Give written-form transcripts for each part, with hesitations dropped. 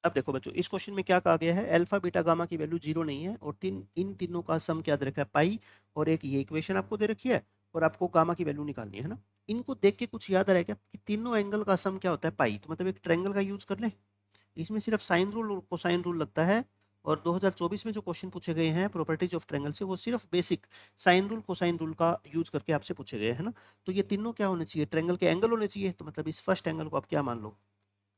अब देखो बच्चों, इस क्वेश्चन में क्या कहा गया है, अल्फा बीटा गामा की वैल्यू 0 नहीं है और इन तीनों का सम क्या दे रखा है, पाई, और एक ये इक्वेशन आपको दे रखी है और आपको गामा की वैल्यू निकालनी है ना। इनको देख के कुछ याद आ रहा है क्या कि तीनों एंगल का सम क्या होता है, पाई, तो मतलब एक ट्रायंगल का यूज कर ले। इसमें सिर्फ साइन रूल और कोसाइन रूल लगता है, और 2024 में जो क्वेश्चन पूछे गए हैं प्रॉपर्टीज ऑफ ट्रायंगल से, वो सिर्फ basic sine rule cosine rule का यूज करके आपसे पूछे गए हैं ना। तो ये तीनों क्या होने चाहिए, ट्रायंगल के एंगल होने चाहिए। तो मतलब इस फर्स्ट एंगल को आप क्या मान लो,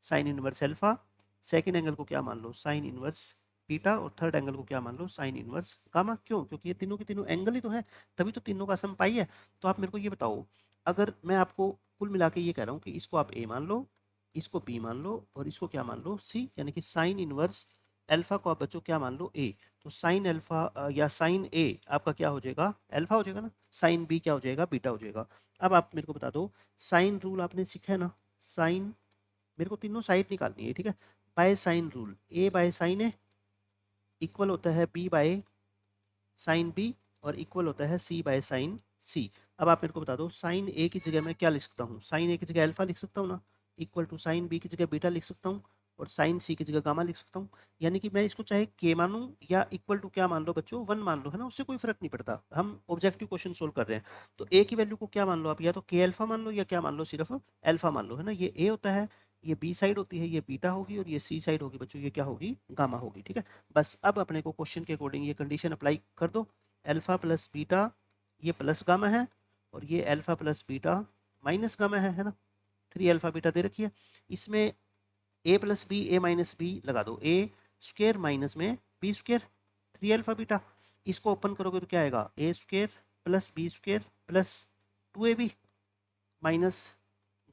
sine inverse alpha, second angle को क्या मान लो, साइन इनवर्स बीटा, और थर्ड एंगल को क्या मान लो, साइन इनवर्स गामा। क्यों? क्योंकि ये तीनों के तीनों एंगल ही तो है, तभी तो तीनों का सम पाई है। तो आप मेरे को ये बताओ, अगर मैं आपको कुल मिला के ये कह रहा हूँ कि इसको आप ए मान लो, इसको बी मान लो, और इसको क्या मान लो, सी, यानी कि साइन इनवर्स अल्फा को आप बच्चों क्या मान लो, ए। तो साइन अल्फा या साइन ए आपका क्या हो जाएगा, अल्फा हो जाएगा ना, साइन बी क्या हो जाएगा, बीटा हो जाएगा। अब आप मेरे को बता दो, साइन रूल आपने सीखा है ना, साइन, मेरे को तीनों साइड निकालनी है, ठीक है। By sine rule, A by sine A equal होता है बी बाय साइन बी, और इक्वल होता है सी बाय साइन सी। अब आप मेरे को बता दो, साइन ए की जगह मैं क्या लिख सकता हूँ, साइन ए की जगह अल्फा लिख सकता हूँ ना, इक्वल टू साइन बी की जगह बीटा लिख सकता हूँ, और साइन सी की जगह गामा लिख सकता हूँ। यानी कि मैं इसको चाहे के मानूं या इक्वल टू क्या मान लो बच्चों, 1 मान लो, है ना, उससे कोई फर्क नहीं पड़ता, हम ऑब्जेक्टिव क्वेश्चन सोल्व कर रहे हैं। तो ए की वैल्यू को क्या मान लो आप, या तो के अल्फा मान लो या क्या मान लो, सिर्फ अल्फा मान लो, है ना। ये ए होता है, ये बी साइड होती है, ये बीटा होगी, और ये सी साइड होगी बच्चों, ये क्या होगी, गामा होगी, ठीक है। बस अब अपने को क्वेश्चन के अकॉर्डिंग ये कंडीशन अप्लाई कर दो, अल्फा प्लस बीटा ये प्लस गामा है, और ये alpha plus beta minus gamma है ना। 3 अल्फा बीटा दे रखी है, इसमें a plus b a minus b लगा दो, ए स्क्वेयर माइनस में बी स्क्वेयर, 3 अल्फा बीटा। इसको ओपन करोगे तो क्या आएगा, a square plus b square plus 2ab minus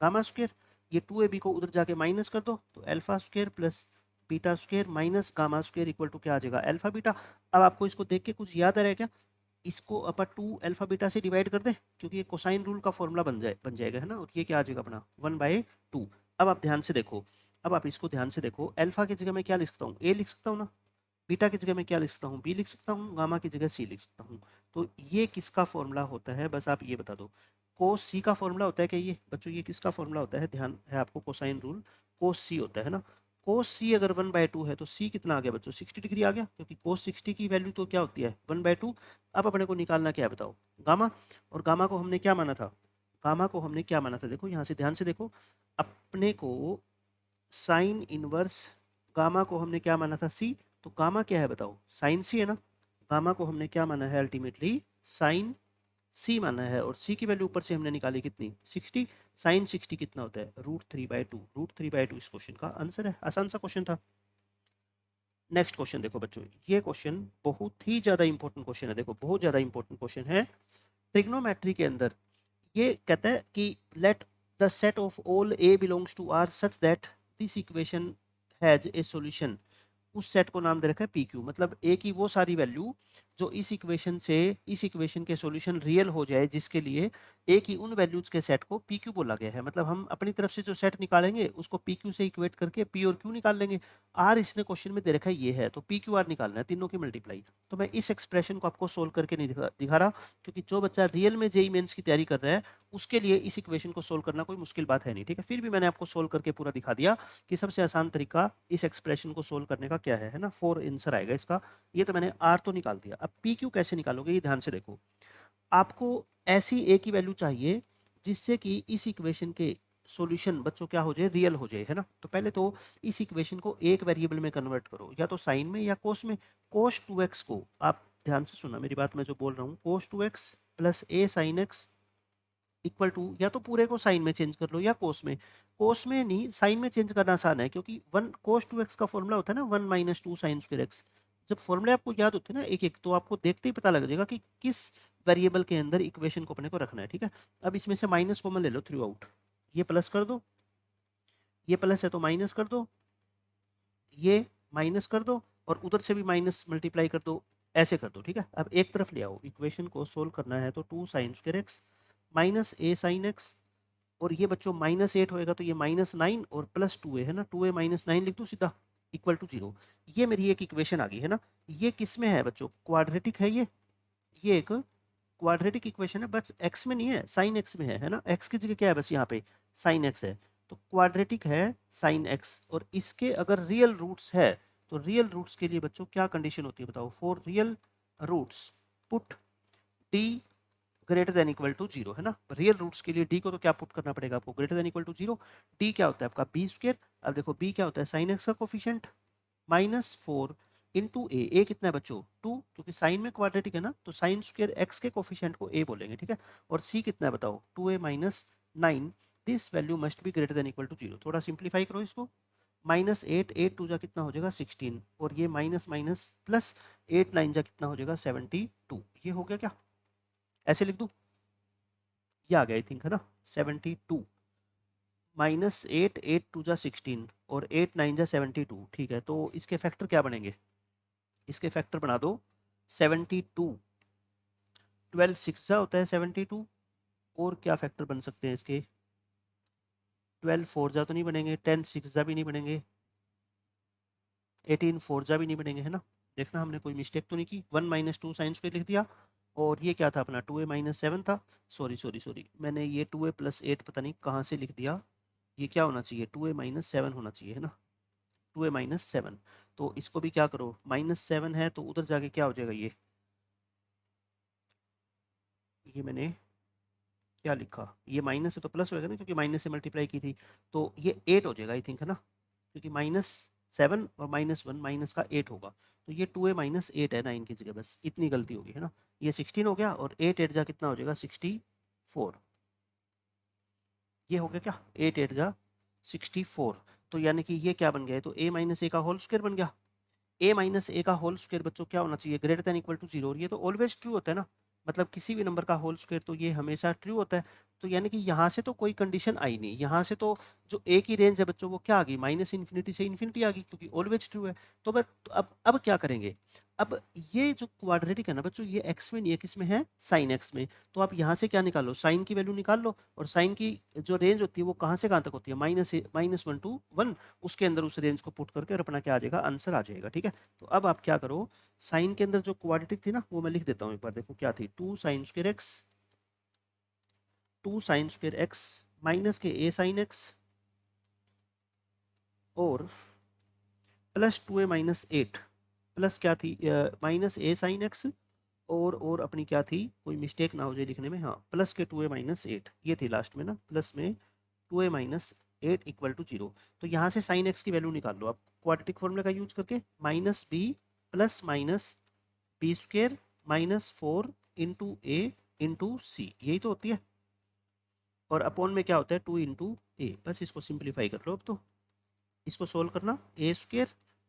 gamma square. ये 2ab को उधर जाके माइनस कर दो, तो alpha square plus beta square minus gamma square equal to क्या आ जाएगा, अल्फा बीटा। अब आपको इसको देख के कुछ याद आ रहा है क्या, इसको अपन 2 अल्फा बीटा से डिवाइड कर दें, क्योंकि ये कोसाइन रूल का फॉर्मूला बन जाएगा, है ना, और ये क्या आ जाएगा अपना 1/2। अब आप ध्यान से देखो, अब आप इसको ध्यान से देखो, अल्फा की जगह मैं क्या लिख सकता हूँ, ए लिख सकता हूँ ना, बीटा की जगह मैं क्या लिख सकता हूँ, बी लिख सकता हूँ, गामा की जगह सी लिख सकता हूँ। तो ये किसका फॉर्मूला होता है, बस आप ये बता दो, कोस सी का फॉर्मूला होता है क्या ये बच्चों, ये किसका फॉर्मूला होता है, ध्यान है आपको, कोसाइन रूल कोस सी होता है ना। कोस सी अगर 1/2 है तो सी कितना आ गया बच्चों, 60 डिग्री आ गया, क्योंकि कोस 60 की वैल्यू तो क्या होती है 1/2। अब अपने को निकालना क्या है बताओ, गामा। और गामा को हमने क्या माना था, गामा को हमने क्या माना था, देखो यहाँ से ध्यान से देखो, अपने को साइन इनवर्स गामा को हमने क्या माना था, सी। तो गामा क्या है बताओ, साइन सी है ना। गामा को हमने क्या माना है, अल्टीमेटली साइन सी माना है, और सी की वैल्यू ऊपर से हमने निकाली कितनी, 60। साइन 60 कितना होता है, √3/2। √3/2 इस क्वेश्चन का आंसर है, आसान सा क्वेश्चन था। नेक्स्ट क्वेश्चन देखो बच्चों, ये क्वेश्चन बहुत ही ज्यादा इंपॉर्टेंट क्वेश्चन है, देखो बहुत ज्यादा इंपॉर्टेंट क्वेश्चन है ट्रिग्नोमेट्री के अंदर। ये कहता है कि let the set of all a belongs to R such that this equation has a solution. उस सेट को नाम दे रखा है पी क्यू, मतलब ए की वो सारी वैल्यू जो इस इक्वेशन से इस इक्वेशन के सॉल्यूशन रियल हो जाए, जिसके लिए ए की उन वैल्यूज के सेट को पी क्यू बोला गया है। मतलब हम अपनी तरफ से जो सेट निकालेंगे उसको पी क्यू से इक्वेट करके पी और क्यू निकाल लेंगे। आर इसने क्वेश्चन में दे रखा है ये है, तो पी क्यू आर निकालना है, तीनों की मल्टीप्लाई। तो मैं इस एक्सप्रेशन को आपको सोल्व करके नहीं दिखा रहा, क्योंकि जो बच्चा रियल में जेई मेंस की तैयारी कर रहा है उसके लिए इस इक्वेशन को सोल्व करना कोई मुश्किल बात है नहीं, ठीक है। फिर भी मैंने आपको सोल्व करके पूरा दिखा दिया कि सबसे आसान तरीका इस एक्सप्रेशन को सोल्व करने का क्या है ना, 4 आंसर आएगा इसका। ये तो मैंने आर तो निकाल दिया, अब पी क्यू कैसे निकालोगे ये ध्यान से देखो। आपको ऐसी ए की वैल्यू चाहिए जिससे कि इस इक्वेशन के सॉल्यूशन बच्चों क्या हो जाए, रियल हो जाए, है ना। तो पहले तो इस इक्वेशन को एक वेरिएबल में कन्वर्ट करो, या तो साइन में या कोस में। कोस 2x को आप ध्यान से सुना मेरी बात, मैं जो बोल रहा हूँ, cos 2x plus a sine x equal to, या तो पूरे को साइन में चेंज कर लो या कोस में। कोस में नहीं, साइन में चेंज करना आसान है, क्योंकि 1 कोस 2x का फॉर्मूला होता है ना 1 - 2 साइन स्क्वायर एक्स। जब फॉर्मूले आपको याद होते हैं ना एक एक, तो आपको देखते ही पता लग जाएगा कि किस वेरिएबल के अंदर इक्वेशन को अपने को रखना है, ठीक है। अब इसमें से माइनस कॉमन ले लो थ्रू आउट, ये प्लस कर दो, ये प्लस है तो माइनस कर दो, ये माइनस कर दो, और उधर से भी माइनस मल्टीप्लाई कर दो, ऐसे कर दो, ठीक है। अब एक तरफ ले आओ, इक्वेशन को सोल्व करना है तो 2 साइन स्क्वायर एक्स माइनस ए साइन एक्स, और ये बच्चों -8 होएगा तो ये -9 और +2a है ना, 2a - 9 लिख दो सीधा, इक्वल टू 0। ये मेरी एक इक्वेशन आ गई है ना। ये किस में है बच्चों, क्वाड्रेटिक है ये एक क्वाड्रेटिक इक्वेशन है, बट एक्स में नहीं है, साइन एक्स में है ना। एक्स की जगह क्या है बस यहाँ पे साइन एक्स है। तो क्वाड्रेटिक है साइन एक्स, और इसके अगर रियल रूट्स है तो रियल रूट्स के लिए बच्चों क्या कंडीशन होती है बताओ? For real roots put D greater than equal to zero, है ना। रियल रूट्स के लिए डी को तो क्या पुट करना पड़ेगा आपको? Greater than equal to zero. D क्या होता है आपका? B square. अब देखो बी क्या होता है? साइन एक्स का कोफिशिएंट -4 इंटू ए कितना है बच्चों? 2, क्योंकि साइन में क्वाड्रेटिक है ना, तो साइन स्क्वायर एक्स के कोफिशिएंट को ए बोलेंगे, ठीक है। और सी कितना है बताओ? 2a-9। This value must be greater than equal to zero. थोड़ा सिंप्लीफाई करो इसको। -8, 8 टू जा कितना हो जाएगा? 16, और ये माइनस माइनस प्लस 8 9 जा कितना हो जाएगा? 72। ये हो गया क्या? ऐसे लिख दूं? ये आ गया आई थिंक, है ना। 72 -8, 8 टू जा 16 और 8 9 जा 72, ठीक है। तो इसके फैक्टर क्या बनेंगे? इसके फैक्टर बना दो 72। 12 6 जा होता है 72, और क्या फैक्टर बन सकते हैं इसके? 12 4 जा तो नहीं बनेंगे, 10 6 जा भी नहीं बनेंगे, 18 4 जा भी नहीं बनेंगे, है ना। देखना हमने कोई मिस्टेक तो नहीं की। 1 - 2 साइन स्क्वायर लिख दिया, और ये क्या था अपना? 2a-7 था। सॉरी सॉरी सॉरी, मैंने ये 2a+8 पता नहीं कहाँ से लिख दिया। ये क्या होना चाहिए? 2a-7 होना चाहिए, है ना। 2a-7। तो इसको भी क्या करो? -7 है तो उधर जाके क्या हो जाएगा? ये मैंने क्या लिखा? ये माइनस से तो प्लस होएगा ना, क्योंकि माइनस से मल्टीप्लाई की थी। तो ये 8 हो जाएगा आई थिंक, है ना, क्योंकि -7 और -1 माइनस का 8 होगा। तो ये 2a-8 है 9 की जगह, बस इतनी गलती होगी, है ना। ये 16 हो गया, और 8 8 जा कितना हो जाएगा? 64। ये हो गया क्या? 8 8 जा 64। तो यानी कि ये क्या बन गया है? तो a-a का होल स्क्वायर बन गया। a-a का होल स्क्वायर बच्चों क्या होना चाहिए? Greater than equal to zero. और ये तो ऑलवेज ट्रू होता है ना, मतलब किसी भी नंबर का होल स्क्वायर तो ये हमेशा ट्रू होता है। तो यानी कि यहाँ से तो कोई कंडीशन आई नहीं, यहाँ से तो जो ए की रेंज है बच्चों वो क्या आ गई? -इन्फिनिटी से इन्फिनिटी आ गई, क्योंकि ऑलवेज ट्रू है। तो बट अब क्या करेंगे? अब ये जो क्वाड्रेटिक है ना बच्चों, ये एक्स में नहीं है, किस में है? साइन एक्स में। तो आप यहाँ से क्या निकालो? साइन की वैल्यू निकाल लो, और साइन की जो रेंज होती है वो कहाँ से कहाँ तक होती है? -1 to 1। उसके अंदर उस रेंज को पुट करके और अपना क्या आ जाएगा? आंसर आ जाएगा, ठीक है। तो अब आप क्या करो? साइन के अंदर जो क्वाड्रेटिक थी ना, वो मैं लिख देता हूँ एक बार, देखो क्या थी? 2 sin square x, 2 sin square x minus के a sin x, और प्लस 2a-8 प्लस क्या थी? -a sin x, और अपनी क्या थी? कोई मिस्टेक ना हो जाए लिखने में, हाँ, प्लस के 2a-8 ये थी लास्ट में ना, प्लस में 2a-8 इक्वल टू जीरो। तो यहाँ से साइन एक्स की वैल्यू निकाल लो आप क्वाड्रेटिक फॉर्मूला का यूज करके। -b plus minus b square -4 into a into c, यही तो होती है। और अपॉन में क्या होता है? 2 इंटू ए। बस इसको सिंप्लीफाई कर लो अब तो। इसको सोल्व करना। ए स्क्वेयर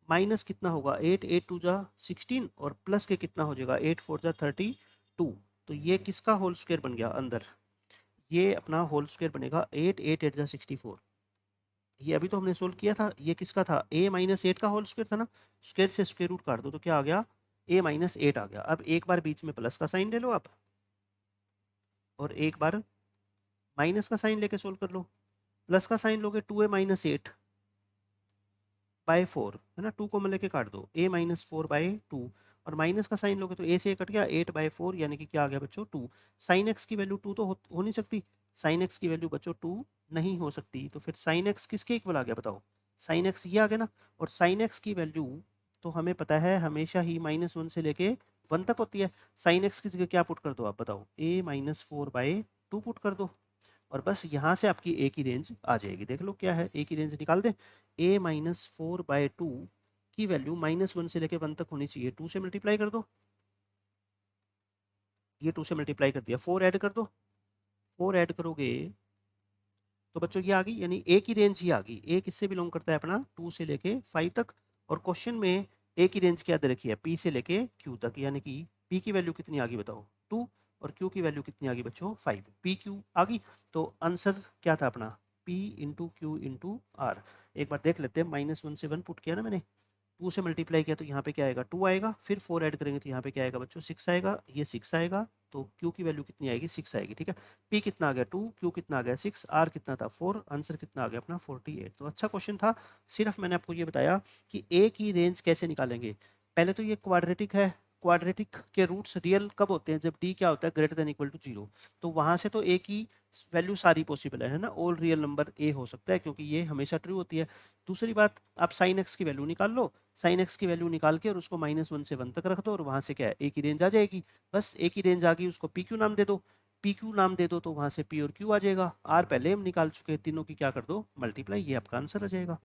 माइनस कितना होगा? 8 8 टू जा 16, और प्लस के कितना हो जाएगा? 8 4 जा 32। तो ये किसका होल स्क्वायर बन गया अंदर? ये अपना होल स्क्वायर बनेगा 8 8 8 जा 64। ये अभी तो हमने सोल्व किया था। ये किसका था? a-8 का होल स्क्वायर था ना। स्क्वायर से स्क्वायर रूट काट दो तो क्या आ गया? a-8 आ गया। अब एक बार बीच में प्लस का साइन ले लो आप, और एक बार माइनस का साइन लेके सोल्व कर लो। प्लस का साइन लोगे 2a-8 बाय 4, है ना, 2 को मैं लेके काट दो, a-4/2। और माइनस का साइन लोगे तो a से कट गया, 8/4, यानी कि क्या आ गया बच्चों? 2। साइन एक्स की वैल्यू 2 तो हो नहीं सकती। साइन एक्स की वैल्यू बच्चों 2 नहीं हो सकती। तो फिर साइन एक्स किसके इक्वल आ गया बताओ? साइन एक्स ये आ गया ना। और साइन एक्स की वैल्यू तो हमें पता है हमेशा ही -1 से लेके 1 तक होती है। साइन एक्स की जगह क्या पुट कर दो आप बताओ? a-4/2 पुट कर दो, और बस यहाँ से आपकी ए की रेंज आ जाएगी। देख लो क्या है, ए की रेंज निकाल दें। a-4/2 की वैल्यू -1 से लेके 1 तक होनी चाहिए। 2 से मल्टीप्लाई कर दो, ये 2 से मल्टीप्लाई कर दिया। 4 ऐड कर दो, 4 ऐड करोगे तो बच्चों ये आ गई, यानी ए की रेंज ये आ गई। ए किससे बिलोंग करता है अपना? 2 से लेके 5 तक। और क्वेश्चन में ए की रेंज क्या दे रखी है? पी से लेके क्यू तक, यानी कि पी की वैल्यू कितनी आ गई बताओ? 2, और क्यू की वैल्यू कितनी आ गई बच्चों? 5। पी क्यू आ गई। तो आंसर क्या था अपना? P into q into r. एक बार देख लेते हैं। -1 से 1 पुट किया ना मैंने, 2 से मल्टीप्लाई किया तो यहाँ पे क्या आएगा? 2 आएगा। फिर 4 ऐड करेंगे तो यहाँ पे क्या आएगा बच्चों? 6 आएगा। ये 6 आएगा, तो Q की वैल्यू कितनी आएगी? 6 आएगी, ठीक है। P कितना आ गया? 2, Q कितना आ गया? 6, R कितना था? 4। आंसर कितना आ गया अपना? 48। तो अच्छा क्वेश्चन था। सिर्फ मैंने आपको ये बताया कि A की रेंज कैसे निकालेंगे। पहले तो ये क्वाड्रेटिक है, क्वाड्रेटिक के रूट्स रियल कब होते हैं, जब डी क्या होता है, ग्रेटर देन इक्वल टू 0। तो वहां से तो ए की वैल्यू सारी पॉसिबल है ना, ऑल रियल नंबर ए हो सकता है, क्योंकि ये हमेशा ट्रू होती है। दूसरी बात, आप साइन एक्स की वैल्यू निकाल लो, साइन एक्स की वैल्यू निकाल के और उसको -1 से 1 तक रख दो, और वहां से क्या है, ए की रेंज आ जाएगी। बस ए की रेंज आ गई, उसको पी क्यू नाम दे दो, पी क्यू नाम दे दो तो वहां से पी और क्यू आ जाएगा। आर पहले हम निकाल चुके हैं, तीनों की क्या कर दो, मल्टीप्लाई, ये आपका आंसर आ जाएगा।